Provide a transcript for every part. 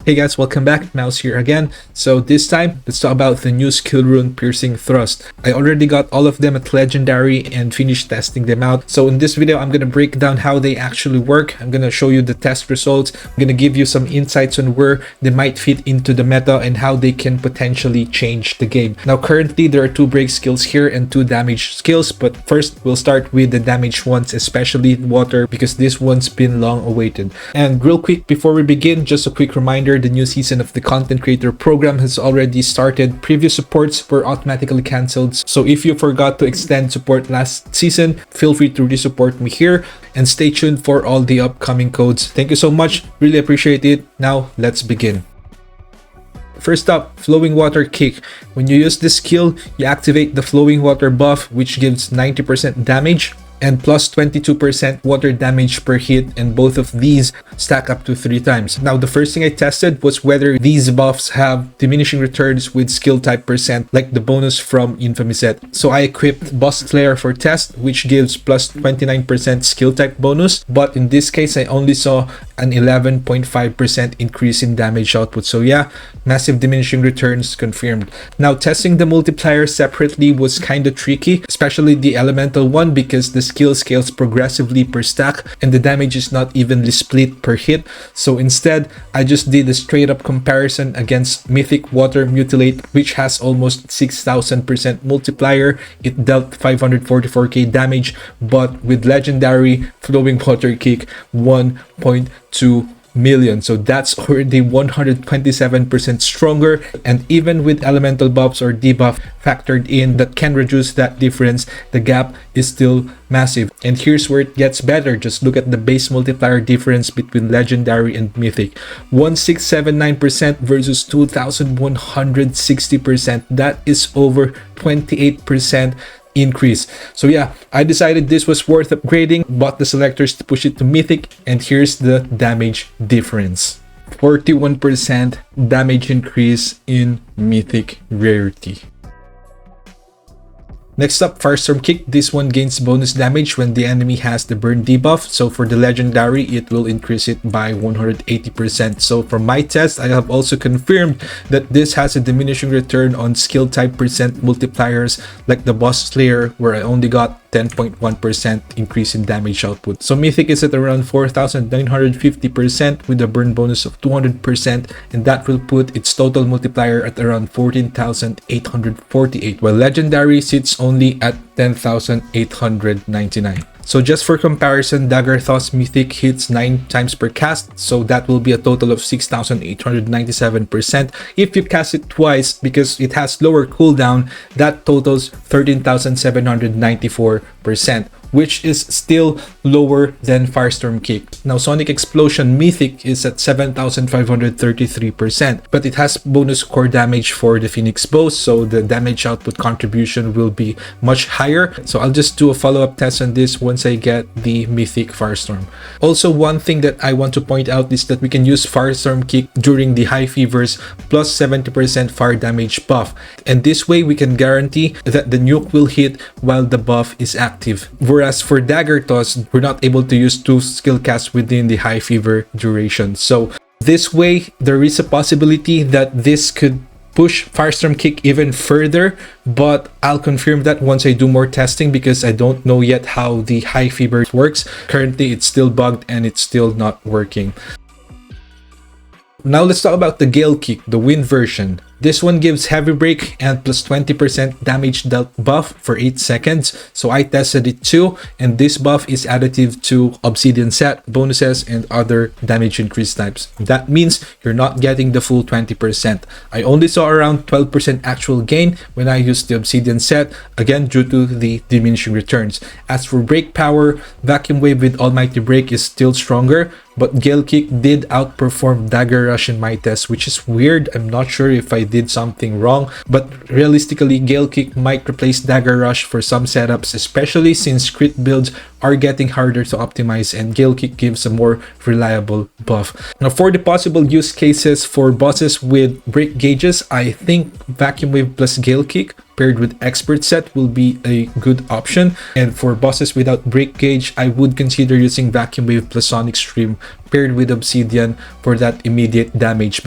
Hey guys, welcome back. Mouse here again. So this time, let's talk about the new skill rune Piercing Thrust. I already got all of them at Legendary and finished testing them out. So in this video, I'm going to break down how they actually work. I'm going to show you the test results. I'm going to give you some insights on where they might fit into the meta and how they can potentially change the game. Now currently, there are 2 break skills here and 2 damage skills. But first, we'll start with the damage ones, especially water, because this one's been long awaited. And real quick, before we begin, just a quick reminder, the new season of the content creator program has already started. Previous supports were automatically cancelled, so if you forgot to extend support last season, feel free to resupport me here and stay tuned for all the upcoming codes. Thank you so much, really appreciate it. Now let's begin. First up, Flowing Water Kick. When you use this skill, you activate the Flowing Water buff, which gives 90% damage and plus 22% water damage per hit, and both of these stack up to 3 times. Now the first thing I tested was whether these buffs have diminishing returns with skill type percent like the bonus from Infamy set. So I equipped Boss Slayer for test, which gives plus 29% skill type bonus, but in this case I only saw an 11.5% increase in damage output. So yeah, massive diminishing returns confirmed. Now testing the multiplier separately was kind of tricky, especially the elemental one, because the skill scales progressively per stack and the damage is not evenly split per hit. So instead, I just did a straight up comparison against Mythic Water Mutilate, which has almost 6,000% multiplier. It dealt 544k damage, but with Legendary Flowing Water Kick, 1.2 million. So that's already 127% stronger, and even with elemental buffs or debuff factored in that can reduce that difference, the gap is still massive. And here's where it gets better. Just look at the base multiplier difference between Legendary and Mythic. 1679% versus 2160%. That is over 28% increase. So yeah, I decided this was worth upgrading, bought the selectors to push it to Mythic, and here's the damage difference. 41% damage increase in Mythic rarity. Next up, Firestorm Kick. This one gains bonus damage when the enemy has the burn debuff. So for the Legendary, it will increase it by 180%. So from my test, I have also confirmed that this has a diminishing return on skill type percent multipliers like the Boss Slayer, where I only got 10.1% increase in damage output. So Mythic is at around 4,950% with a burn bonus of 200%, and that will put its total multiplier at around 14,848, while Legendary sits only at 10,899. So just for comparison, Dagger Toss Mythic hits 9 times per cast, so that will be a total of 6,897%. If you cast it twice, because it has lower cooldown, that totals 13,794%, which is still lower than Firestorm Kick. Now Sonic Explosion Mythic is at 7,533%, but it has bonus core damage for the Phoenix Bow, so the damage output contribution will be much higher. So I'll just do a follow-up test on this once I get the Mythic Firestorm. Also, one thing that I want to point out is that we can use Firestorm Kick during the high fevers plus 70% fire damage buff, and this way we can guarantee that the nuke will hit while the buff is active. Whereas for Dagger Toss, we're not able to use 2 skill casts within the high fever duration. So this way, there is a possibility that this could push Firestorm Kick even further, but I'll confirm that once I do more testing, because I don't know yet how the high fever works. Currently, it's still bugged and it's still not working. Now let's talk about the Gale Kick, the wind version. This one gives heavy break and plus 20% damage dealt buff for 8 seconds. So I tested it too, and this buff is additive to Obsidian set, bonuses, and other damage increase types. That means you're not getting the full 20%. I only saw around 12% actual gain when I used the Obsidian set, again due to the diminishing returns. As for break power, Vacuum Wave with Almighty Break is still stronger, but Gale Kick did outperform Dagger Rush in my test, which is weird. I'm not sure if I did something wrong, but realistically, Gale Kick might replace Dagger Rush for some setups, especially since crit builds are getting harder to optimize and Gale Kick gives a more reliable buff. Now for the possible use cases for bosses with break gauges, I think Vacuum Wave plus Gale Kick paired with Expert set will be a good option, and for bosses without break gauge, I would consider using Vacuum Wave plus Sonic Stream paired with Obsidian for that immediate damage.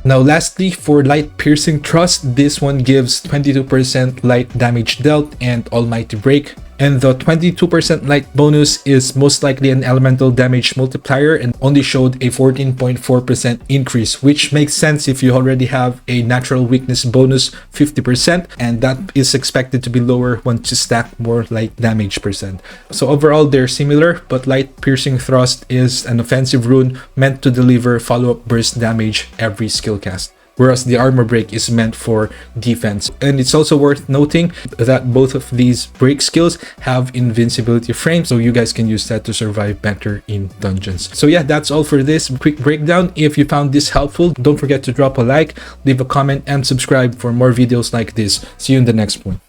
Now lastly, for Light Piercing Thrust, this one gives 22% light damage dealt and Almighty Break. And the 22% light bonus is most likely an elemental damage multiplier and only showed a 14.4% increase, which makes sense if you already have a natural weakness bonus 50%, and that is expected to be lower once you stack more light damage percent. So overall, they're similar, but Light Piercing Thrust is an offensive rune meant to deliver follow-up burst damage every skill cast, whereas the Armor Break is meant for defense. And it's also worth noting that both of these break skills have invincibility frames, so you guys can use that to survive better in dungeons. So yeah, that's all for this quick breakdown. If you found this helpful, don't forget to drop a like, leave a comment, and subscribe for more videos like this. See you in the next one.